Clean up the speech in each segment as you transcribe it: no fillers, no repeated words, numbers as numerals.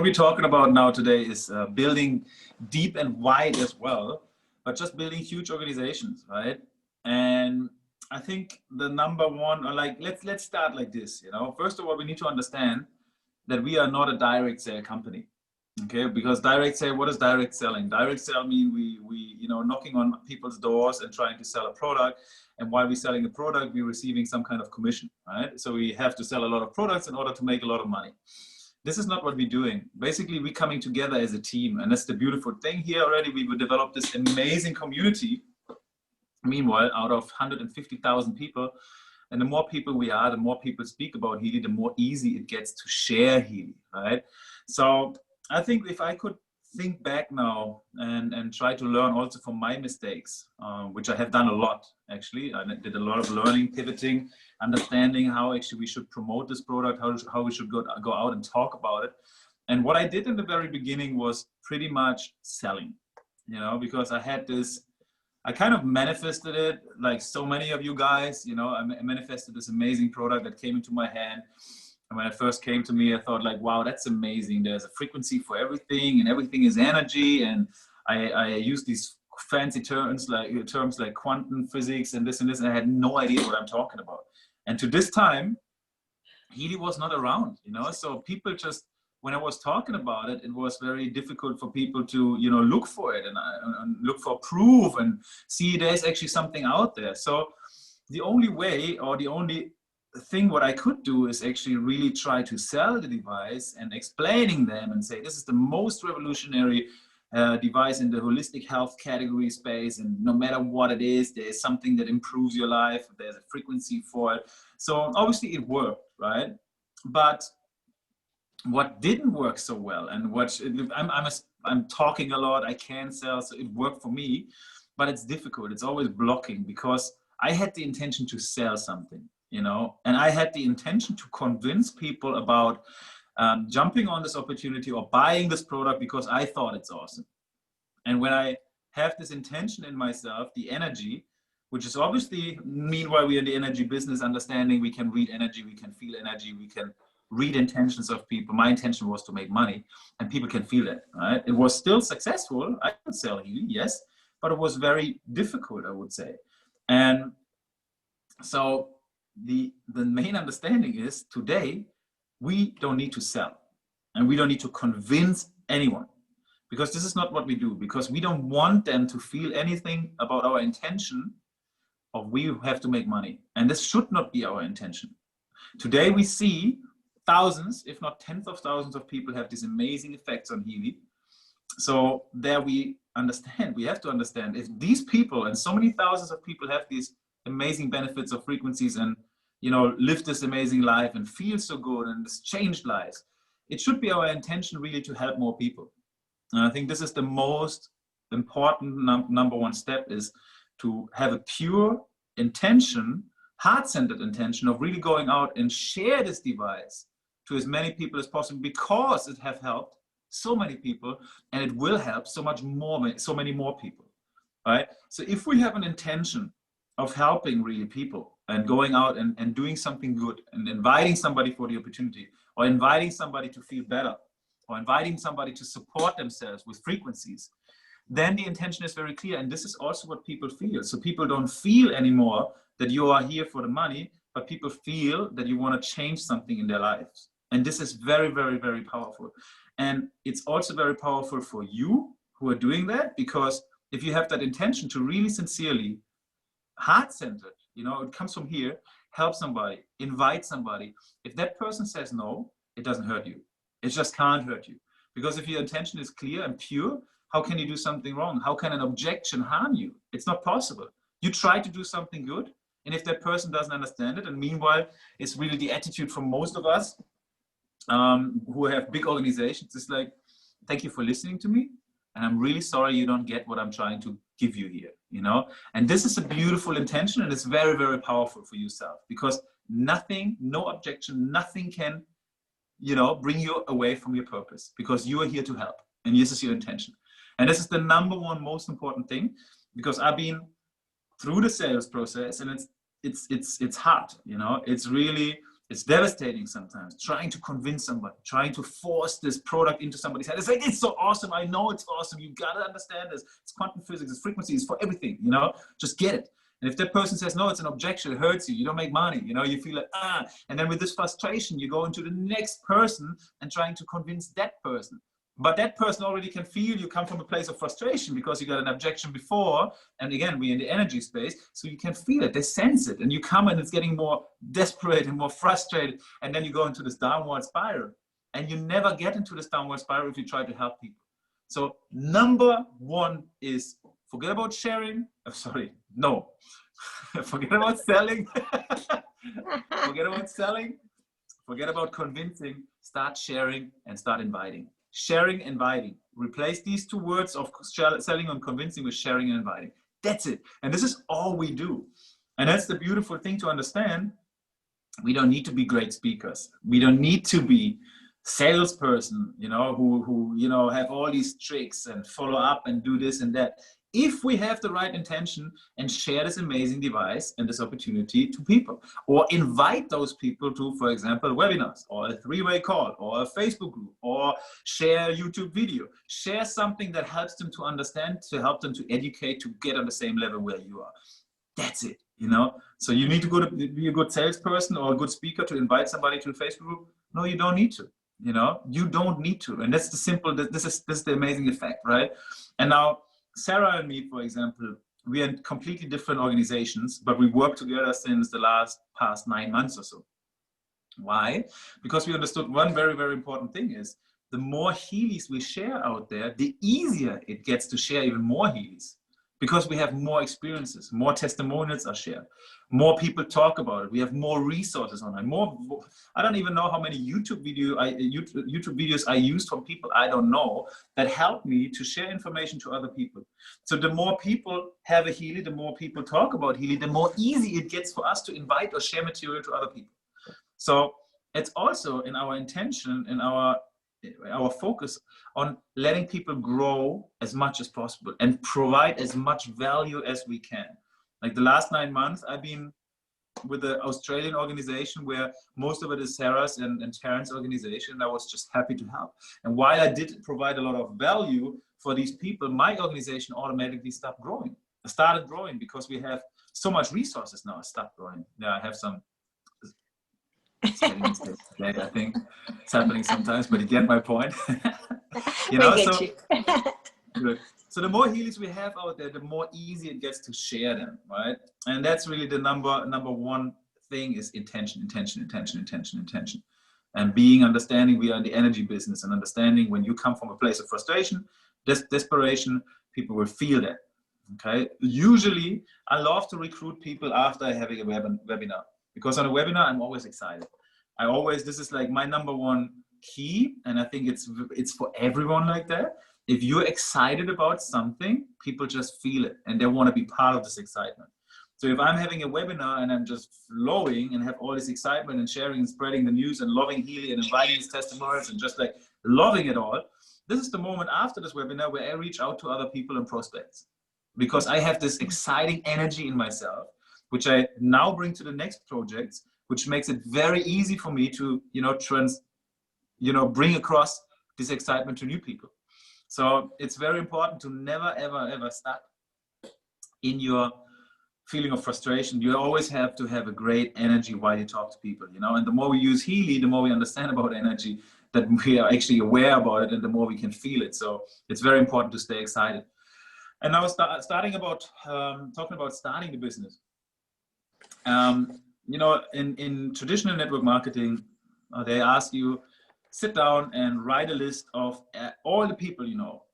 What we're talking about now today is building deep and wide as well, but just building huge organizations, right? And I think the number one, or like, let's start like this. First of all, we need to understand that we are not a direct sale company, okay? Because direct sale, what is direct selling? Direct sell mean we knocking on people's doors and trying to sell a product. And while we're selling a product, we're receiving some kind of commission, right? So we have to sell a lot of products in order to make a lot of money. This is not what we're doing. Basically, we're coming together as a team. And that's the beautiful thing here already. We will develop this amazing community. Meanwhile, out of 150,000 people, and the more people we are, the more people speak about Healy, the more easy it gets to share Healy, right? So I think if I could think back now and try to learn also from my mistakes, which I have done a lot, actually. I did a lot of learning, pivoting, understanding how actually we should promote this product, how we should go out and talk about it. And what I did in the very beginning was pretty much selling, because I had this, I kind of manifested it like so many of you guys, I manifested this amazing product that came into my hand. And when it first came to me, I thought like, wow, that's amazing. There's a frequency for everything and everything is energy. And I use these fancy terms like quantum physics and this, and I had no idea what I'm talking about. And to this time, Healy was not around, so people just, when I was talking about it, it was very difficult for people to, look for it and look for proof and see there's actually something out there. So the only way, or the only thing what I could do is actually really try to sell the device and explaining them and say, this is the most revolutionary device in the holistic health category space. And no matter what it is, there's something that improves your life. There's a frequency for it. So obviously it worked, right? But what didn't work so well, and what I'm talking a lot, I can sell, so it worked for me, but it's difficult. It's always blocking because I had the intention to sell something, and I had the intention to convince people about jumping on this opportunity or buying this product because I thought it's awesome. And when I have this intention in myself, the energy, which is obviously, meanwhile we're in the energy business, understanding we can read energy, we can feel energy, we can read intentions of people. My intention was to make money and people can feel it, right? It was still successful. I could sell Healy, yes, but it was very difficult, I would say. And so the main understanding is today, we don't need to sell and we don't need to convince anyone, because this is not what we do, because we don't want them to feel anything about our intention of we have to make money. And this should not be our intention. Today we see thousands, if not tens of thousands of people have these amazing effects on Healy. So there we understand, we have to understand, if these people and so many thousands of people have these amazing benefits of frequencies and live this amazing life and feel so good and this changed lives, it should be our intention really to help more people. And I think this is the most important number one step, is to have a pure intention, heart-centered intention of really going out and share this device to as many people as possible, because it have helped so many people and it will help so many more people, right? So if we have an intention of helping really people and going out and doing something good and inviting somebody for the opportunity, or inviting somebody to feel better, or inviting somebody to support themselves with frequencies, then the intention is very clear. And this is also what people feel. So people don't feel anymore that you are here for the money, but people feel that you want to change something in their lives. And this is very, very, very powerful. And it's also very powerful for you who are doing that, because if you have that intention to really sincerely, heart-centered, it comes from here, help somebody, invite somebody. If that person says no, it doesn't hurt you. It just can't hurt you. Because if your intention is clear and pure, how can you do something wrong? How can an objection harm you? It's not possible. You try to do something good, and if that person doesn't understand it, and meanwhile, it's really the attitude from most of us who have big organizations, it's like, thank you for listening to me, and I'm really sorry you don't get what I'm trying to give you here, And this is a beautiful intention, and it's very, very powerful for yourself, because nothing, no objection, nothing can, bring you away from your purpose, because you are here to help, and this is your intention. And this is the number one most important thing, because I've been through the sales process, and it's hard, it's really It's devastating sometimes, trying to convince somebody, trying to force this product into somebody's head. It's like, it's so awesome. I know it's awesome. You got to understand this. It's quantum physics, it's frequency, it's for everything, you know, just get it. And if that person says, no, it's an objection, it hurts you, you don't make money, you know, you feel like, and then with this frustration, you go into the next person and trying to convince that person. But that person already can feel you come from a place of frustration because you got an objection before. And again, we're in the energy space, so you can feel it, they sense it. And you come and it's getting more desperate and more frustrated. And then you go into this downward spiral. And you never get into this downward spiral if you try to help people. So number one is forget about sharing. Forget about selling. Forget about selling. Forget about convincing. Start sharing and start inviting. Sharing, inviting. Replace these two words of selling and convincing with sharing and inviting. That's it. And this is all we do. And that's the beautiful thing to understand. We don't need to be great speakers. We don't need to be salesperson, you know, who you know, have all these tricks and follow up and do this and that. If we have the right intention and share this amazing device and this opportunity to people, or invite those people to, for example, webinars or a three-way call or a Facebook group, or share a YouTube video, share something that helps them to understand, to help them to educate, to get on the same level where you are. That's it, you know? So you need to go to be a good salesperson or a good speaker to invite somebody to a Facebook group? No, you don't need to. You know, you don't need to. And that's the simple, this is the amazing effect, right? And now Sarah and me, for example, we are in completely different organizations, but we work together since the past 9 months or so. Why? Because we understood one very, very important thing is the more Heelys we share out there, the easier it gets to share even more Heelys. Because we have more experiences, more testimonials are shared, more people talk about it. We have more resources online. More, I don't even know how many YouTube videos I used from people I don't know that help me to share information to other people. So the more people have a Healy, the more people talk about Healy, the more easy it gets for us to invite or share material to other people. So it's also in our intention, in our focus on letting people grow as much as possible and provide as much value as we can. Like the last 9 months, I've been with the Australian organization where most of it is Sarah's and Terrence's organization. I was just happy to help. And while I did provide a lot of value for these people, my organization automatically started growing because we have so much resources now. It stopped growing. Yeah, I have some I think it's happening sometimes, but you get my point. You know, good. So the more Heelys we have out there, the more easy it gets to share them, right? And that's really the number one thing is intention. And understanding we are in the energy business, and understanding when you come from a place of frustration, desperation, people will feel that. Okay. Usually I love to recruit people after having a webinar. Because on a webinar, I'm always excited. This is like my number one key. And I think it's for everyone like that. If you're excited about something, people just feel it and they want to be part of this excitement. So if I'm having a webinar and I'm just flowing and have all this excitement and sharing and spreading the news and loving Healy and inviting these testimonials and just like loving it all, this is the moment after this webinar where I reach out to other people and prospects. Because I have this exciting energy in myself, which I now bring to the next projects, which makes it very easy for me to, bring across this excitement to new people. So it's very important to never, ever, ever stop in your feeling of frustration. You always have to have a great energy while you talk to people, and the more we use Healy, the more we understand about energy, that we are actually aware about it, and the more we can feel it. So it's very important to stay excited. And now talking about starting the business. In traditional network marketing, they ask you, sit down and write a list of all the people you know.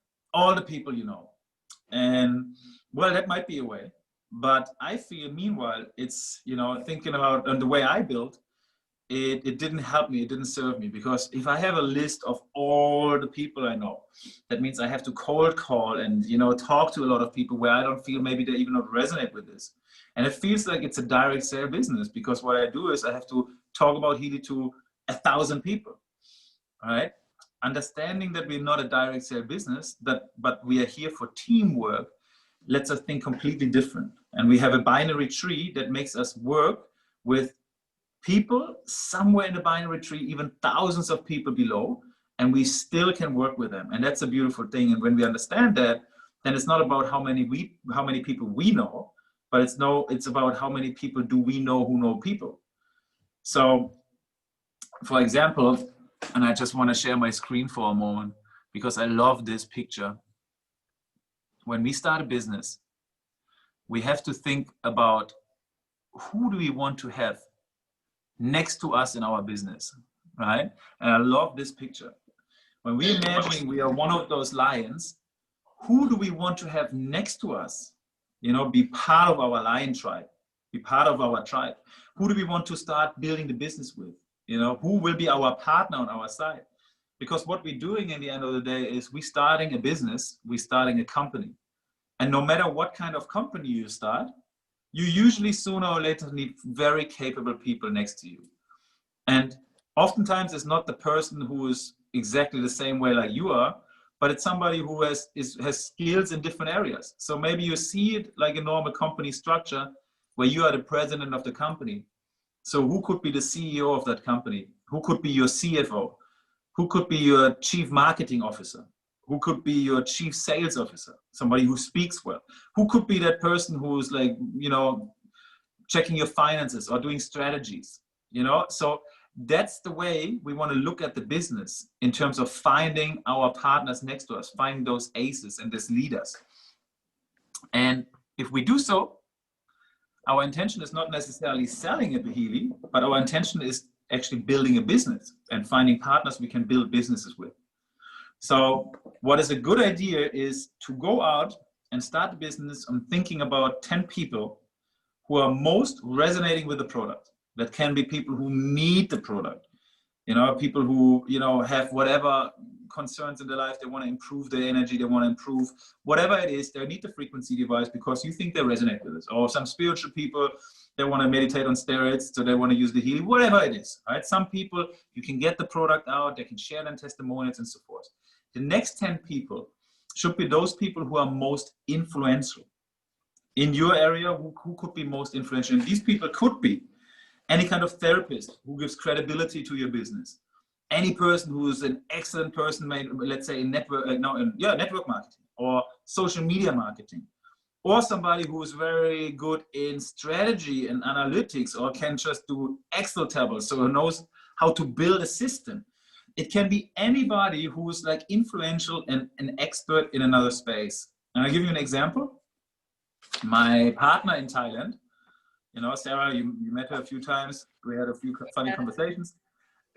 And well, that might be a way, but I feel meanwhile, it's, thinking about the way I built, it didn't help me, it didn't serve me, because if I have a list of all the people I know, that means I have to cold call and, talk to a lot of people where I don't feel maybe they even not resonate with this. And it feels like it's a direct sale business, because what I do is I have to talk about Healy to 1,000 people, right? Understanding that we're not a direct sale business, but we are here for teamwork, lets us think completely different. And we have a binary tree that makes us work with people somewhere in the binary tree, even thousands of people below, and we still can work with them. And that's a beautiful thing. And when we understand that, then it's not about how many people we know, but it's about how many people do we know who know people. So, for example, and I just want to share my screen for a moment because I love this picture. When we start a business, we have to think about who do we want to have next to us in our business, right? And I love this picture. When we're imagining we are one of those lions, who do we want to have next to us? You know, be part of our lion tribe, be part of our tribe. Who do we want to start building the business with? You know, who will be our partner on our side? Because what we're doing in the end of the day is we're starting a business, we're starting a company. And no matter what kind of company you start, you usually sooner or later need very capable people next to you. And oftentimes it's not the person who is exactly the same way like you are, but it's somebody who has skills in different areas. So maybe you see it like a normal company structure where you are the president of the company. So who could be the CEO of that company? Who could be your CFO? Who could be your chief marketing officer? Who could be your chief sales officer? Somebody who speaks well. Who could be that person who's like, you know, checking your finances or doing strategies, you know? So that's the way we want to look at the business in terms of finding our partners next to us, finding those aces and those leaders. And if we do so, our intention is not necessarily selling a Behili, but our intention is actually building a business and finding partners we can build businesses with. So what is a good idea is to go out and start a business on thinking about 10 people who are most resonating with the product. That can be people who need the product, you know, people who, you know, have whatever concerns in their life. They want to improve their energy. They want to improve whatever it is. They need the frequency device because you think they resonate with it. Or some spiritual people, they want to meditate on steroids, so they want to use the healing, whatever it is, right? Some people, you can get the product out, they can share them testimonials and so forth. The next 10 people should be those people who are most influential in your area. Who could be most influential? And these people could be any kind of therapist who gives credibility to your business, any person who is an excellent person, let's say in network marketing or social media marketing, or somebody who is very good in strategy and analytics, or can just do Excel tables, so who knows how to build a system. It can be anybody who is like influential and an expert in another space. And I'll give you an example. My partner in Thailand, you know, Sarah, you met her a few times. We had a few funny conversations.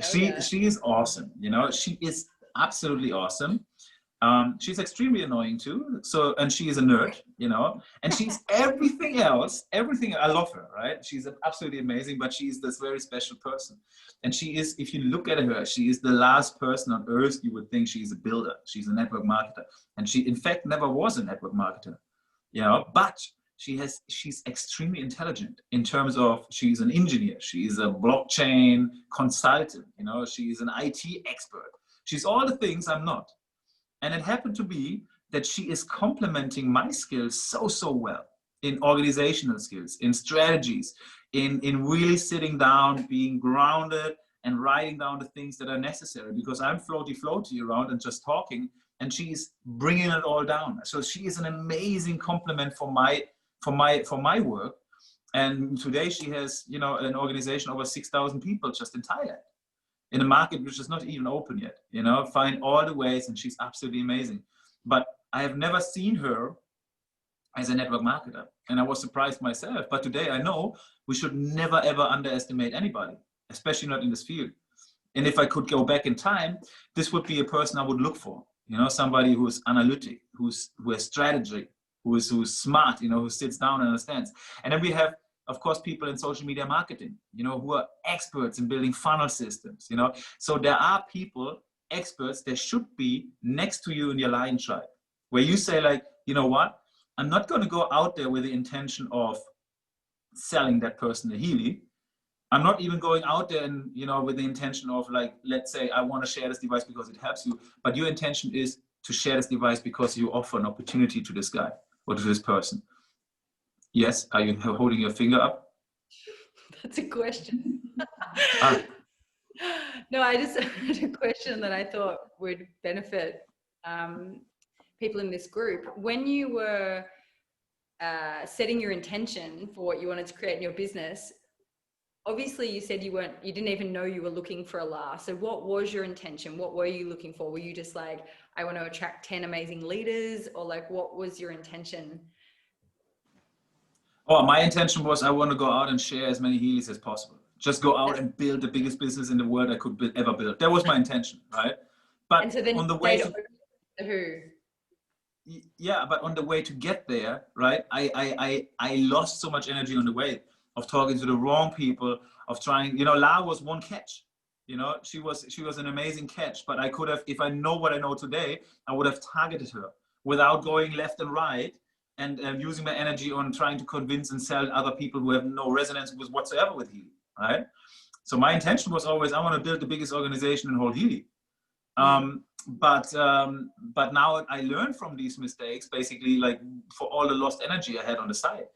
She is awesome. You know, she is absolutely awesome. She's extremely annoying too. So, and she is a nerd, you know, and she's everything else, everything. I love her, right? She's absolutely amazing, but she is this very special person. And she is, if you look at her, she is the last person on earth you would think she's a builder. She's a network marketer. And she, in fact, never was a network marketer, you know, but she's extremely intelligent in terms of, she's an engineer. She's a blockchain consultant, you know, she's an IT expert. She's all the things I'm not. And it happened to be that she is complementing my skills so well in organizational skills, in strategies, in really sitting down, being grounded and writing down the things that are necessary, because I'm floaty around and just talking, and she's bringing it all down. So she is an amazing complement for my work. And today she has, you know, an organization over 6,000 people just in Thailand, in a market which is not even open yet, you know, find all the ways, and she's absolutely amazing. But I have never seen her as a network marketer, and I was surprised myself. But today I know we should never ever underestimate anybody, especially not in this field. And if I could go back in time, this would be a person I would look for, you know, somebody who is analytic, who has strategy, who's smart, you know, who sits down and understands. And then we have, of course, people in social media marketing, you know, who are experts in building funnel systems, you know. So there are people, experts, that should be next to you in your lion tribe, where you say like, you know what, I'm not going to go out there with the intention of selling that person a Healy. I'm not even going out there and, you know, with the intention of like, let's say I want to share this device because it helps you, but your intention is to share this device because you offer an opportunity to this guy or to this person. Yes, are you holding your finger up? That's a question. Ah. No, I just had a question that I thought would benefit people in this group. When you were setting your intention for what you wanted to create in your business, obviously you said you didn't even know you were looking for a LAR. So what was your intention? What were you looking for? Were you just like, I want to attract 10 amazing leaders, or like, what was your intention? Oh, my intention was I want to go out and share as many Heelys as possible. Just go out and build the biggest business in the world I could ever build. That was my intention, right? But and so then on the way to who? Yeah, but on the way to get there, right? I lost so much energy on the way of talking to the wrong people, of trying. You know, La was one catch. You know, she was an amazing catch. But I could have, if I know what I know today, I would have targeted her without going left and right and using my energy on trying to convince and sell other people who have no resonance with whatsoever with Healy, right? So my intention was always, I want to build the biggest organization in whole Healy. But now I learned from these mistakes, basically, like for all the lost energy I had on the side.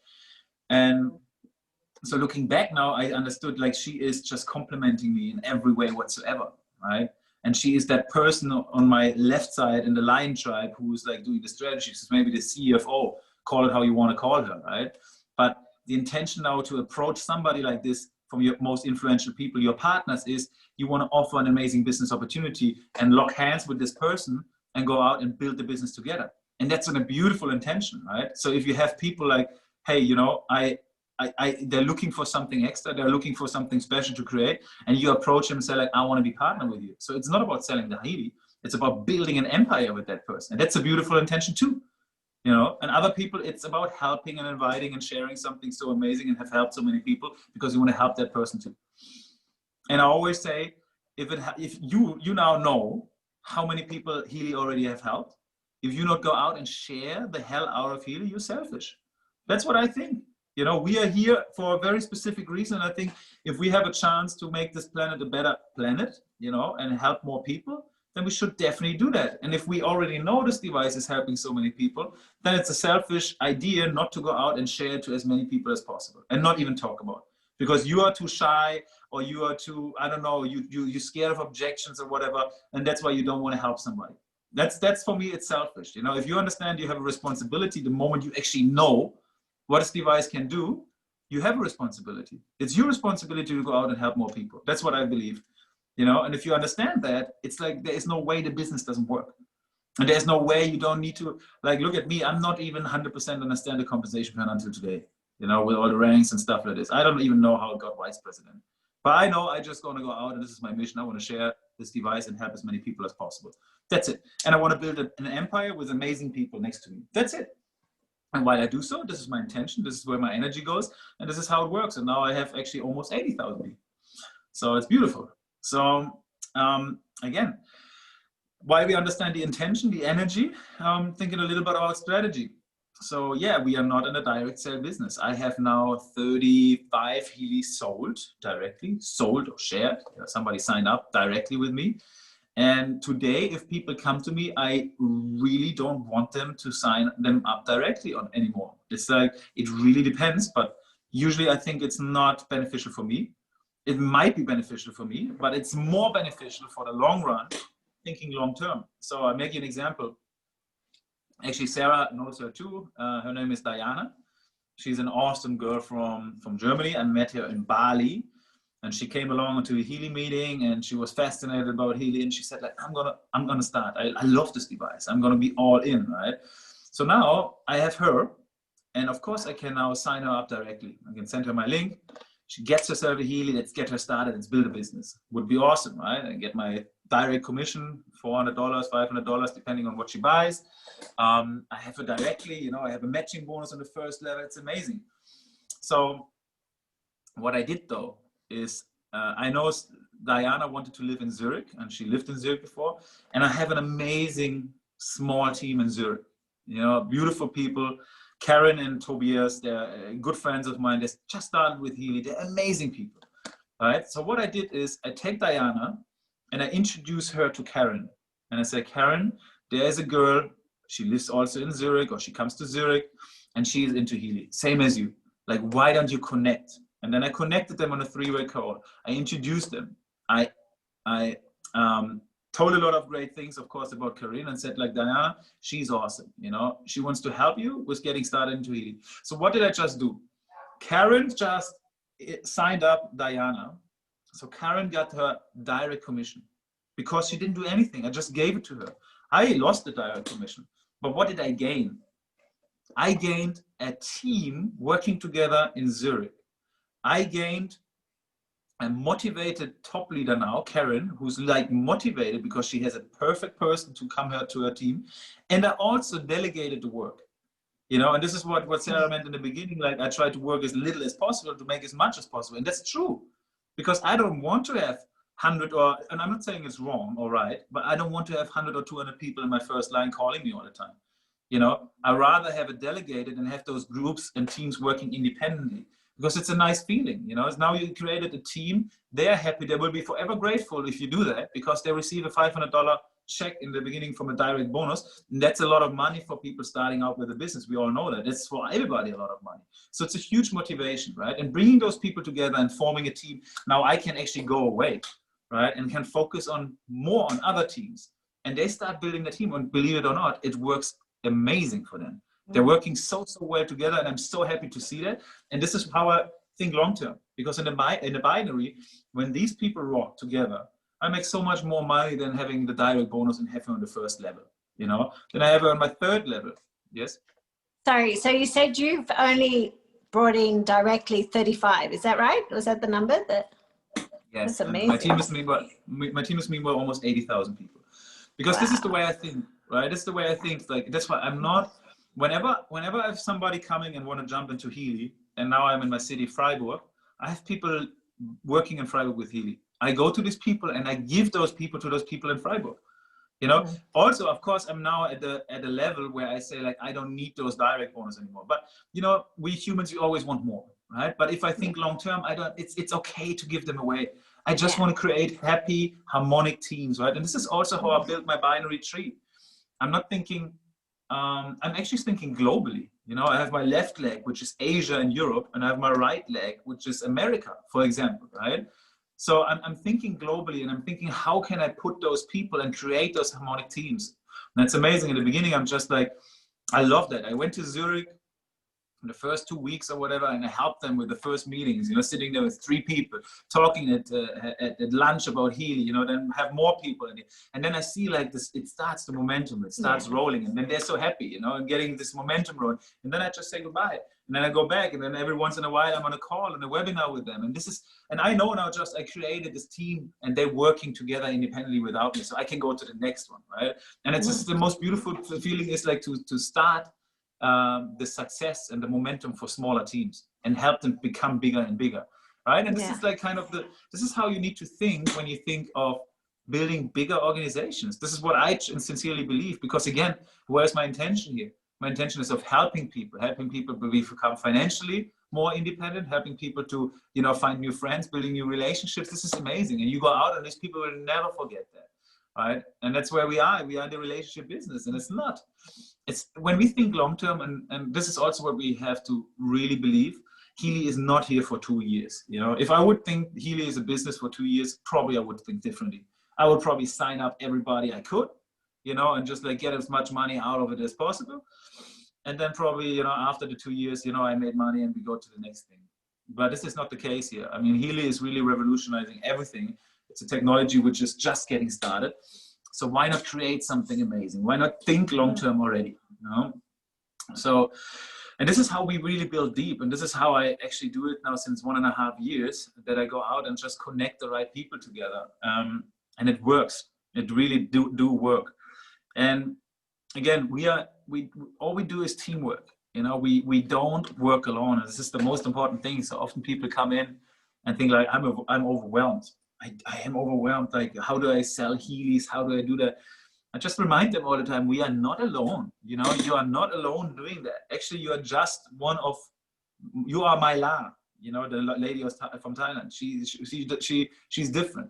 And so looking back now, I understood like she is just complimenting me in every way whatsoever, right? And she is that person on my left side in the Lion tribe who's like doing the strategy. She's maybe the CFO, call it how you want to call her, right? But the intention now to approach somebody like this from your most influential people, your partners, is you want to offer an amazing business opportunity and lock hands with this person and go out and build the business together. And that's a beautiful intention, right? So if you have people like, hey, you know, they're looking for something extra, they're looking for something special to create, and you approach them and say like, I want to be partner with you. So it's not about selling the Healy, it's about building an empire with that person. And that's a beautiful intention too. You know, and other people, it's about helping and inviting and sharing something so amazing and have helped so many people because you want to help that person too. And I always say, if you now know how many people Healy already have helped, if you not go out and share the hell out of Healy, you're selfish. That's what I think. You know, we are here for a very specific reason. I think if we have a chance to make this planet a better planet, you know, and help more people, then we should definitely do that. And if we already know this device is helping so many people, then it's a selfish idea not to go out and share it to as many people as possible and not even talk about it. Because you are too shy, or you are too, I don't know, you're scared of objections or whatever, and that's why you don't want to help somebody. That's for me, it's selfish. You know, if you understand you have a responsibility the moment you actually know what this device can do, you have a responsibility. It's your responsibility to go out and help more people. That's what I believe. You know, and if you understand that, it's like there is no way the business doesn't work. And there's no way you don't need to, like, look at me, I'm not even 100% understand the compensation plan until today, you know, with all the ranks and stuff like this. I don't even know how I got vice president. But I know I just going to go out and this is my mission. I want to share this device and help as many people as possible. That's it. And I want to build an empire with amazing people next to me. That's it. And while I do so, this is my intention. This is where my energy goes. And this is how it works. And now I have actually almost 80,000 people. So it's beautiful. So again, while we understand the intention, the energy, thinking a little bit about strategy. So yeah, we are not in a direct sale business. I have now 35 Heelys sold directly, sold or shared. Somebody signed up directly with me. And today, if people come to me, I really don't want them to sign them up directly on anymore. It's like, it really depends, but usually I think it's not beneficial for me. It might be beneficial for me, but it's more beneficial for the long run, thinking long term. So I'll make you an example. Actually, Sarah knows her too. Her name is Diana. She's an awesome girl from Germany. I met her in Bali, and she came along to a Healy meeting, and she was fascinated about Healy, and she said, like, I'm gonna start. I love this device. I'm gonna be all in, right? So now I have her, and of course I can now sign her up directly. I can send her my link. She gets herself a Healy. Let's get her started. Let's build a business. Would be awesome, right? And get my direct commission, $400, $500, depending on what she buys. I have her directly. You know, I have a matching bonus on the first level. It's amazing. So what I did though is I know Diana wanted to live in Zurich, and she lived in Zurich before. And I have an amazing small team in Zurich. You know, beautiful people. Karen and Tobias, they're good friends of mine. They just started with Healy. They're amazing people, right? So what I did is I take Diana and I introduce her to Karen. And I say, Karen, there's a girl. She lives also in Zurich, or she comes to Zurich, and she is into Healy, same as you. Like, why don't you connect? And then I connected them on a three-way call. I introduced them. I told a lot of great things, of course, about Corinne, and said, like, Diana, she's awesome. You know, she wants to help you with getting started into healing. So what did I just do? Karen just signed up Diana. So Karen got her direct commission because she didn't do anything. I just gave it to her. I lost the direct commission. But what did I gain? I gained a team working together in Zurich. I gained a motivated top leader now, Karen, who's like motivated because she has a perfect person to come to her team. And I also delegated the work, you know, and this is what Sarah meant in the beginning. Like, I try to work as little as possible to make as much as possible. And that's true, because I don't want to have 100 or, and I'm not saying it's wrong or right, but I don't want to have 100 or 200 people in my first line calling me all the time. You know, I rather have it delegated and have those groups and teams working independently, because it's a nice feeling. You know, it's now you created a team. They're happy. They will be forever grateful if you do that, because they receive a $500 check in the beginning from a direct bonus. And that's a lot of money for people starting out with a business. We all know that. It's for everybody a lot of money. So it's a huge motivation, right? And bringing those people together and forming a team. Now I can actually go away, right? And can focus on more on other teams. And they start building the team. And believe it or not, it works amazing for them. They're working so well together, and I'm so happy to see that. And this is how I think long term, because in the binary, when these people rock together, I make so much more money than having the direct bonus and having on the first level, you know. Then I have on my third level. Yes. Sorry, so you said you've only brought in directly 35. Is that right? Was that the number? Yes. That's amazing. My team is meanwhile almost 80,000 people, because this is the way I think. Right, that's the way I think. Like, that's why I'm not. Whenever I have somebody coming and want to jump into Healy, and now I'm in my city, Freiburg, I have people working in Freiburg with Healy. I go to these people and I give those people to those people in Freiburg. You know. Also, of course, I'm now at a level where I say, like, I don't need those direct bonus anymore. But you know, we humans, we always want more, right? But if I think long term, I don't. It's okay to give them away. I just want to create happy, harmonic teams, right? And this is also how I built my binary tree. I'm not thinking, I'm actually thinking globally. You know, I have my left leg, which is Asia and Europe, and I have my right leg, which is America, for example, right? So I'm thinking globally, and I'm thinking, how can I put those people and create those harmonic teams? And it's amazing. In the beginning, I'm just like, I love that. I went to Zurich in the first 2 weeks or whatever, and I helped them with the first meetings, you know, sitting there with 3 people, talking at lunch about Healy, you know, then have more people in it. And then I see, like, this, it starts the momentum, it starts rolling, and then they're so happy, you know, and getting this momentum rolling. And then I just say goodbye. And then I go back, and then every once in a while I'm on a call and a webinar with them. And this is, and I know now, just I created this team and they're working together independently without me. So I can go to the next one, right? And it's just the most beautiful feeling is like to start the success and the momentum for smaller teams and help them become bigger and bigger, right? And this is like kind of this is how you need to think when you think of building bigger organizations. This is what I sincerely believe, because again, where's my intention here? My intention is of helping people become financially more independent, helping people to, you know, find new friends, building new relationships. This is amazing. And you go out and these people will never forget that. Right? And that's where we are in the relationship business. And it's when we think long term, and this is also what we have to really believe, Healy is not here for 2 years. You know, if I would think Healy is a business for 2 years, probably I would think differently. I would probably sign up everybody I could, you know, and just like get as much money out of it as possible. And then probably, you know, after the 2 years, you know, I made money and we go to the next thing. But this is not the case here. I mean, Healy is really revolutionizing everything. It's a technology which is just getting started. So why not create something amazing? Why not think long-term already? You know? So, and this is how we really build deep. And this is how I actually do it now since 1.5 years, that I go out and just connect the right people together. And it works. It really do work. And again, all we do is teamwork. You know, we don't work alone. And this is the most important thing. So often people come in and think like, I'm overwhelmed. I am overwhelmed. Like, how do I sell Heelys? How do I do that? I just remind them all the time, we are not alone. You know, you are not alone doing that. Actually, you are just you are my La, you know, the lady from Thailand. She's different.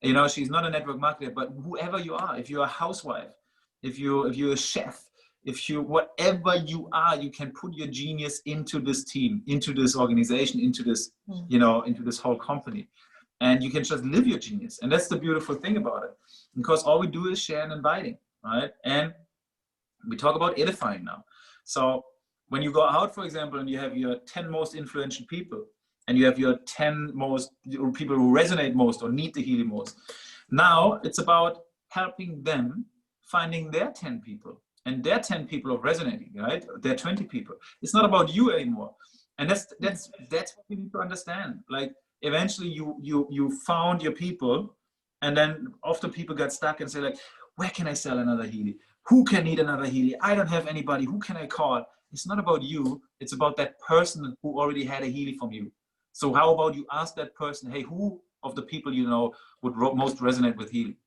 You know, she's not a network marketer, but whoever you are, if you're a housewife, if you're a chef, if you, whatever you are, you can put your genius into this team, into this organization, into this, you know, into this whole company. And you can just live your genius. And that's the beautiful thing about it. Because all we do is share and inviting, right? And we talk about edifying now. So when you go out, for example, and you have your 10 most influential people, and you have your 10 most people who resonate most or need the healing most, now it's about helping them finding their 10 people and their 10 people of resonating, right? Their 20 people. It's not about you anymore. And that's what you need to understand. Like eventually you found your people, and then often people get stuck and say like, where can I sell another Healy? Who can need another Healy? I don't have anybody. Who can I call? It's not about you. It's about that person who already had a Healy from you. So how about you ask that person, hey, who of the people you know would most resonate with Healy?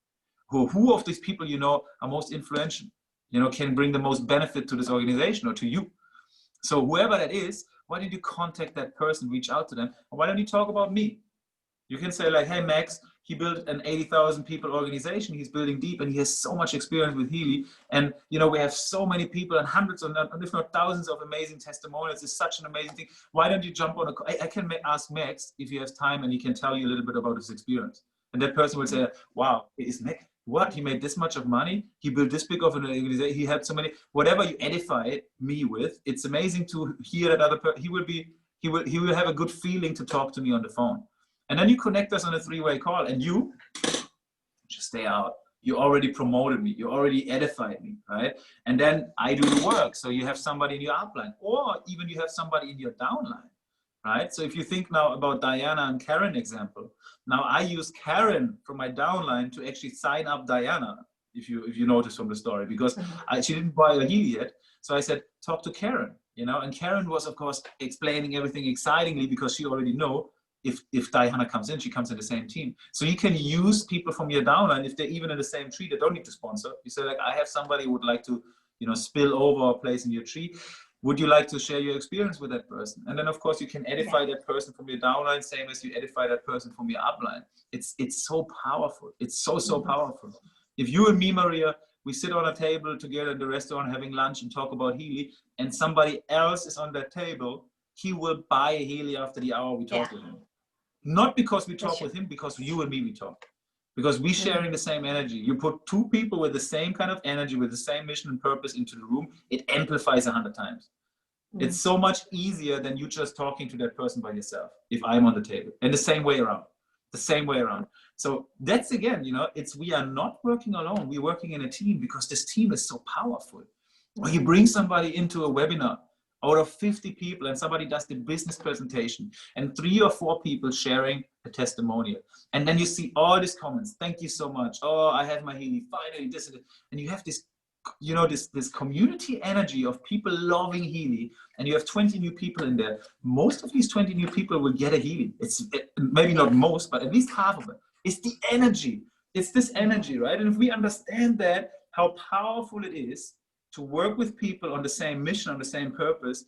Who of these people you know are most influential? You know, can bring the most benefit to this organization or to you? So whoever that is, why don't you contact that person, reach out to them, and why don't you talk about me? You can say like, hey, Max, he built an 80,000 people organization. He's building deep and he has so much experience with Healy. And, you know, we have so many people and hundreds of, if not thousands of amazing testimonials. It's such an amazing thing. Why don't you jump on I can ask Max if he has time and he can tell you a little bit about his experience. And that person will say, wow, is Max, what? He made this much of money. He built this big of an organization. He had so many, whatever you edify me with, it's amazing to hear that other person, he will have a good feeling to talk to me on the phone. And then you connect us on a three-way call and you just stay out. You already promoted me. You already edified me, right? And then I do the work. So you have somebody in your upline, or even you have somebody in your downline, right? So if you think now about Diana and Karen example, now I use Karen from my downline to actually sign up Diana, if you notice from the story, because she didn't buy a Healy yet. So I said, talk to Karen, you know, and Karen was of course explaining everything excitingly because she already know if Diana comes in, she comes in the same team. So you can use people from your downline if they're even in the same tree. They don't need to sponsor. You say like, I have somebody who would like to, you know, spill over a place in your tree. Would you like to share your experience with that person? And then of course you can edify that person from your downline, same as you edify that person from your upline. It's so powerful. It's so powerful. If you and me, Maria, we sit on a table together in the restaurant having lunch and talk about Healy, and somebody else is on that table, he will buy a Healy after the hour we talk with him. Not because we talk with him, because you and me, we talk. Because we sharing the same energy. You put two people with the same kind of energy, with the same mission and purpose into the room, it amplifies 100 times. It's so much easier than you just talking to that person by yourself, if I'm on the table. And the same way around. The same way around. So that's again, you know, we are not working alone. We're working in a team because this team is so powerful. Or you bring somebody into a webinar out of 50 people and somebody does the business presentation and 3 or 4 people sharing a testimonial. And then you see all these comments. Thank you so much. Oh, I have my Healy, finally this and that. And you have this, you know, this community energy of people loving Healy, and you have 20 new people in there. Most of these 20 new people will get a Healy. Maybe not most, but at least half of it. It's the energy. It's this energy, right? And if we understand that, how powerful it is to work with people on the same mission, on the same purpose,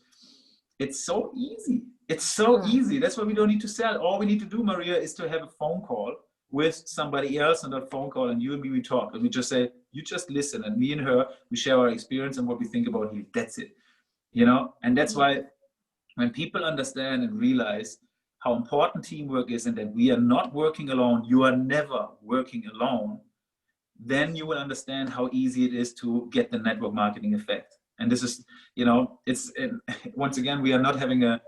it's so easy. It's so easy. That's why we don't need to sell. All we need to do, Maria, is to have a phone call with somebody else on that phone call, and you and me, we talk. And we just say, you just listen, and me and her, we share our experience and what we think about Healy. That's it. You know? And that's why when people understand and realize how important teamwork is and that we are not working alone, you are never working alone, then you will understand how easy it is to get the network marketing effect. And this is, you know, once again, we are not having a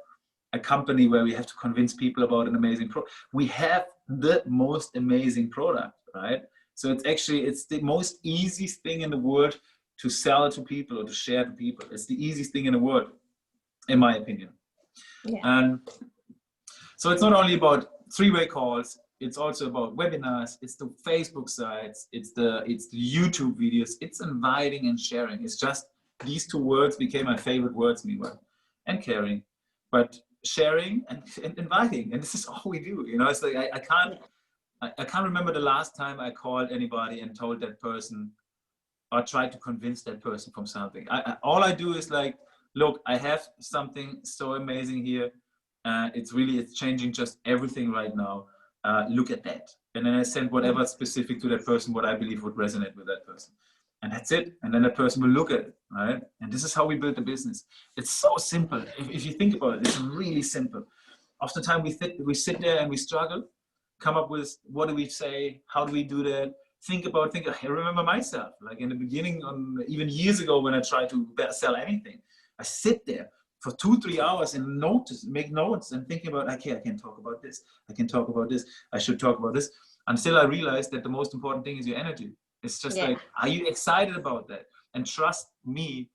company where we have to convince people about an amazing product. We have the most amazing product, right? So it's the most easiest thing in the world to sell to people or to share to people. It's the easiest thing in the world, in my opinion. And so it's not only about 3-way calls, it's also about webinars, it's the Facebook sites, it's the YouTube videos, it's inviting and sharing. It's just these 2 words became my favorite words, meanwhile, and caring. But sharing and inviting, and this is all we do. You know, it's like I can't remember the last time I called anybody and told that person or tried to convince that person from something. All I do is like, look, I have something so amazing here. It's changing just everything right now. Look at that. And then I send whatever specific to that person, what I believe would resonate with that person. And that's it. And then the person will look at it, right? And this is how we build the business. It's so simple. If you think about it, it's really simple. Oftentimes we sit there and we struggle, come up with, what do we say? How do we do that? I remember myself, like in the beginning, even years ago when I tried to sell anything, I sit there for 2-3 hours and make notes and thinking about, okay, I can talk about this. I can talk about this. I should talk about this. Until I realized that the most important thing is your energy. It's just like, are you excited about that? And trust me,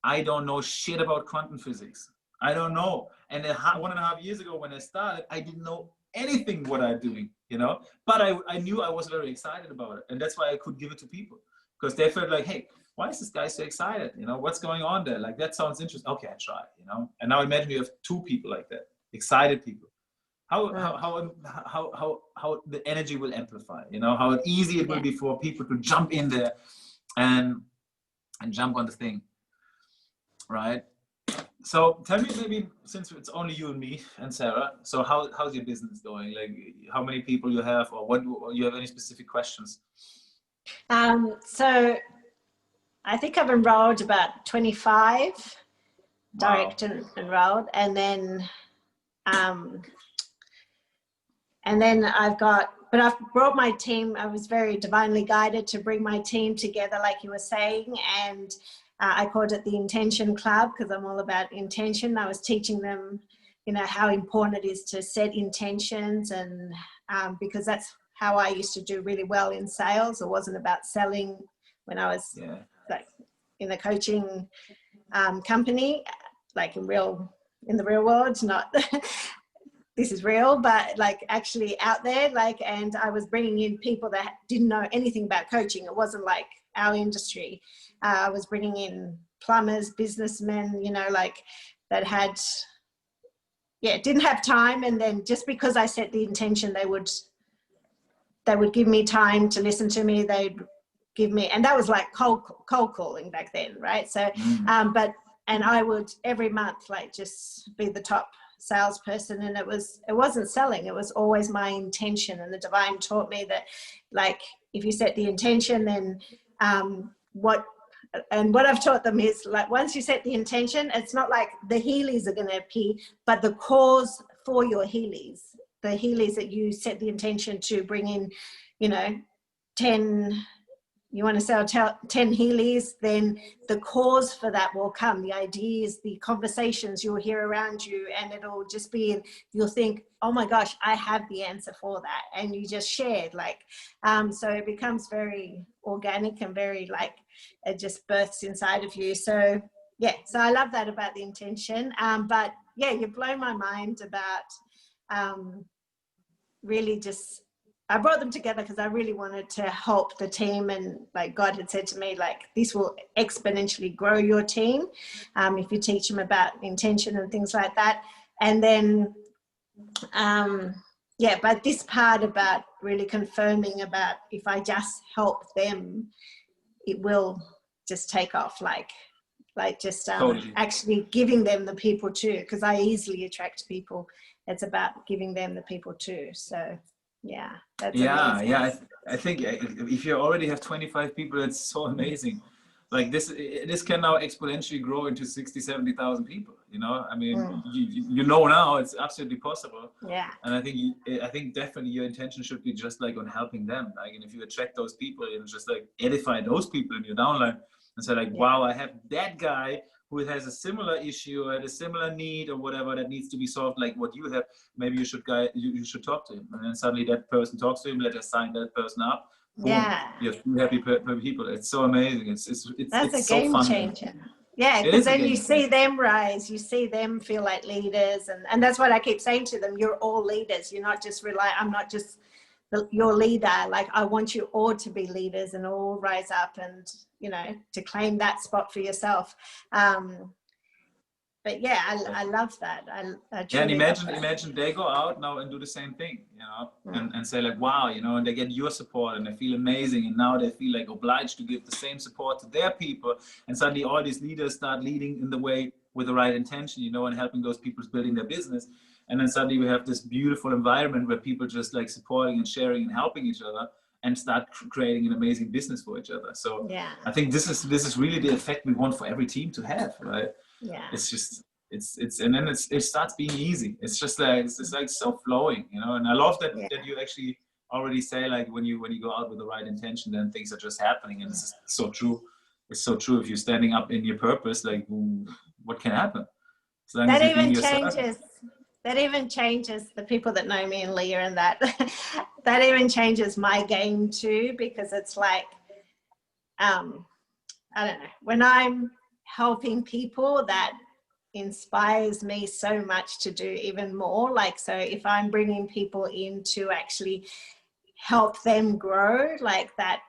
I don't know shit about quantum physics. I don't know. And 1.5 years ago when I started, I didn't know anything what I'm doing, you know? But I knew I was very excited about it. And that's why I could give it to people. Because they felt like, hey, why is this guy so excited? You know, what's going on there? Like, that sounds interesting. Okay, I try, you know? And now imagine you have 2 people like that, excited people. How the energy will amplify, you know, how easy it will be for people to jump in there and jump on the thing, right? So tell me, maybe, since it's only you and me and Sarah, so how's your business going? Like, how many people you have, or what, or you have any specific questions? So I think I've enrolled about 25 direct enrolled, and then I've brought my team. I was very divinely guided to bring my team together, like you were saying, and I called it the Intention Club because I'm all about intention. I was teaching them, you know, how important it is to set intentions, and because that's how I used to do really well in sales. It wasn't about selling when I was like in a coaching company, like in the real world, not this is real, but like actually out there, like, and I was bringing in people that didn't know anything about coaching. It wasn't like our industry. I was bringing in plumbers, businessmen, you know, like that had, didn't have time. And then just because I set the intention, they would give me time to listen to me. They'd give me, and that was like cold calling back then, right? So, and I would every month, like, just be the top salesperson, and it wasn't selling, it was always my intention. And the divine taught me that, like, if you set the intention, then what I've taught them is, like, once you set the intention, it's not like the Heelys are going to appear, but the cause for your Heelys, the Heelys that you set the intention to bring in, you know, 10, you want to sell 10 Heelys, then the cause for that will come. The ideas, the conversations you'll hear around you, and it'll just be, you'll think, oh my gosh, I have the answer for that. And you just shared, like, so it becomes very organic and very, like, it just births inside of you. So yeah, so I love that about the intention. But yeah, you've blown my mind about really just, I brought them together because I really wanted to help the team, and like God had said to me, like, this will exponentially grow your team if you teach them about intention and things like that. And then, but this part about really confirming about if I just help them, it will just take off, like just totally. Actually giving them the people too, because I easily attract people. It's about giving them the people too. So yeah, that's amazing. I think if you already have 25 people, that's so amazing. Like, this can now exponentially grow into 60,000-70,000 people, you know. I mean, you know now it's absolutely possible. Yeah. And I think definitely your intention should be just like on helping them, like, and if you attract those people and just like edify those people in your downline and say, like, wow, I have that guy who has a similar issue or a similar need or whatever that needs to be solved, like what you have, maybe you should talk to him. And then suddenly that person talks to him, let us sign that person up. Boom. Yeah. You have 2 happy people. It's so amazing. That's a so game fun. changer. Yeah, because then you see them rise, you see them feel like leaders. And that's what I keep saying to them. You're all leaders. You're not just I'm not just your leader. Like, I want you all to be leaders and all rise up and, you know, to claim that spot for yourself. But yeah, I love that. I and imagine they go out now and do the same thing, you know, and say, like, wow, you know, and they get your support and they feel amazing, and now they feel like obliged to give the same support to their people, and suddenly all these leaders start leading in the way with the right intention, you know, and helping those people building their business. And then suddenly we have this beautiful environment where people just like supporting and sharing and helping each other. and start creating an amazing business for each other. So Yeah. I think this is really the effect we want for every team to have, right? Yeah. It's just and then it starts being easy. It's just like it's like so flowing, you know. And I love that Yeah. that you actually already say, like, when you go out with the right intention, then things are just happening. And it's so true. It's so true. If you're standing up in your purpose, like, what can happen? As long as That you're being even yourself. changes. That even changes the people that know me and Leah and that. That even changes my game too, because it's like, I don't know, when I'm helping people, that inspires me so much to do even more. Like, so if I'm bringing people in to actually help them grow, like that,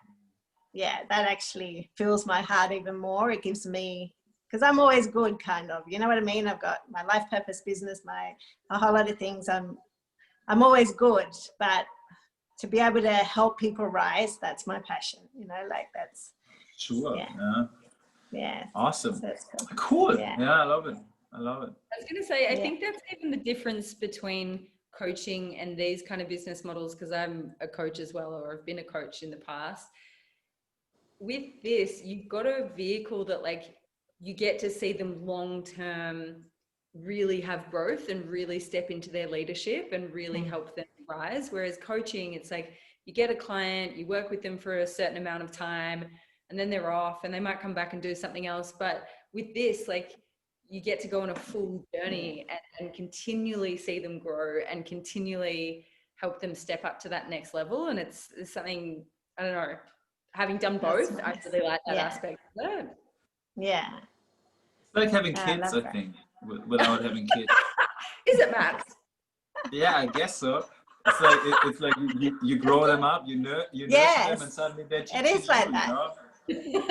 yeah, that actually fills my heart even more. It gives me, because I'm always good, kind of, you know what I mean? I've got my life purpose business, a whole lot of things. I'm always good, but to be able to help people rise, that's my passion, you know, like that's. Sure. Yeah. Yeah. Awesome. So it's cool. Cool. Yeah. I love it. I love it. I was going to say, I think that's even the difference between coaching and these kind of business models, because I'm a coach as well, or I've been a coach in the past. With this, you've got a vehicle that, like, you get to see them long term really have growth and really step into their leadership and really help them rise. Whereas coaching, it's like you get a client, you work with them for a certain amount of time, and then they're off and they might come back and do something else. But with this, like, you get to go on a full journey and continually see them grow and continually help them step up to that next level. And it's something, I don't know, having done both, nice. I really like that aspect of it. Yeah. It's like having kids, I think, without having kids. Is it, Max? Yeah, I guess so. It's like you grow them up, you nurture them, and suddenly they're It is like that. You know?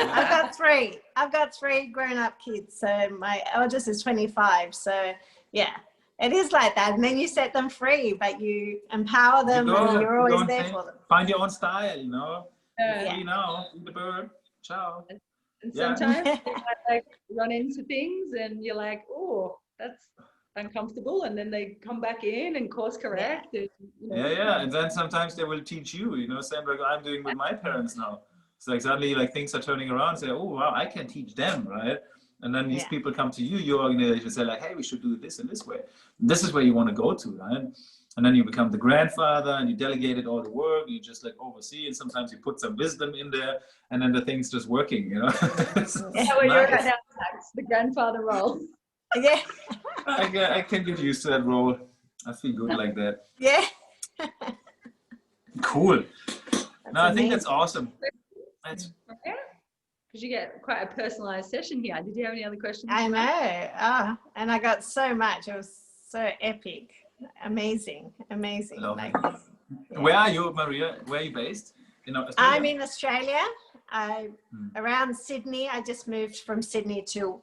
I've got three grown-up kids. So my eldest is 25. So yeah, it is like that. And then you set them free, but you empower them, and you're always there for them. Find your own style, you know. Yeah. Free now, be the bird. Ciao. And sometimes you might, like, run into things and you're like, oh, that's uncomfortable, and then they come back in and course correct. And, you know. And then sometimes they will teach you, you know, same like I'm doing with my parents now. It's like suddenly, like, things are turning around and say, oh wow, I can teach them, right? And then these people come to you, your organization, say like, hey, we should do this in this way. And this is where you want to go to, right? And then you become the grandfather and you delegated all the work, you just like oversee, and sometimes you put some wisdom in there, and then the thing's just working, you know. You're at now, Max, the grandfather role. Yeah. I can get used to that role. I feel good like that. Yeah. Cool. No, I think that's awesome. Because you get quite a personalized session here. Did you have any other questions? I know. Oh, and I got so much. It was so epic. Amazing. Like, Where are you, Maria? Where are you based? Australia? I'm in Australia. Around Sydney. I just moved from Sydney to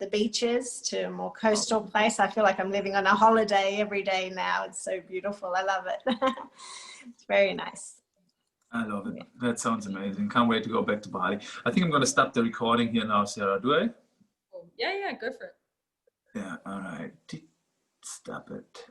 the beaches, to a more coastal place. I feel like I'm living on a holiday every day now. It's so beautiful. I love it. It's very nice. I love it. That sounds amazing. Can't wait to go back to Bali. I think I'm going to stop the recording here now, Sarah. Do I? Yeah, go for it. Yeah, all right. Stop it.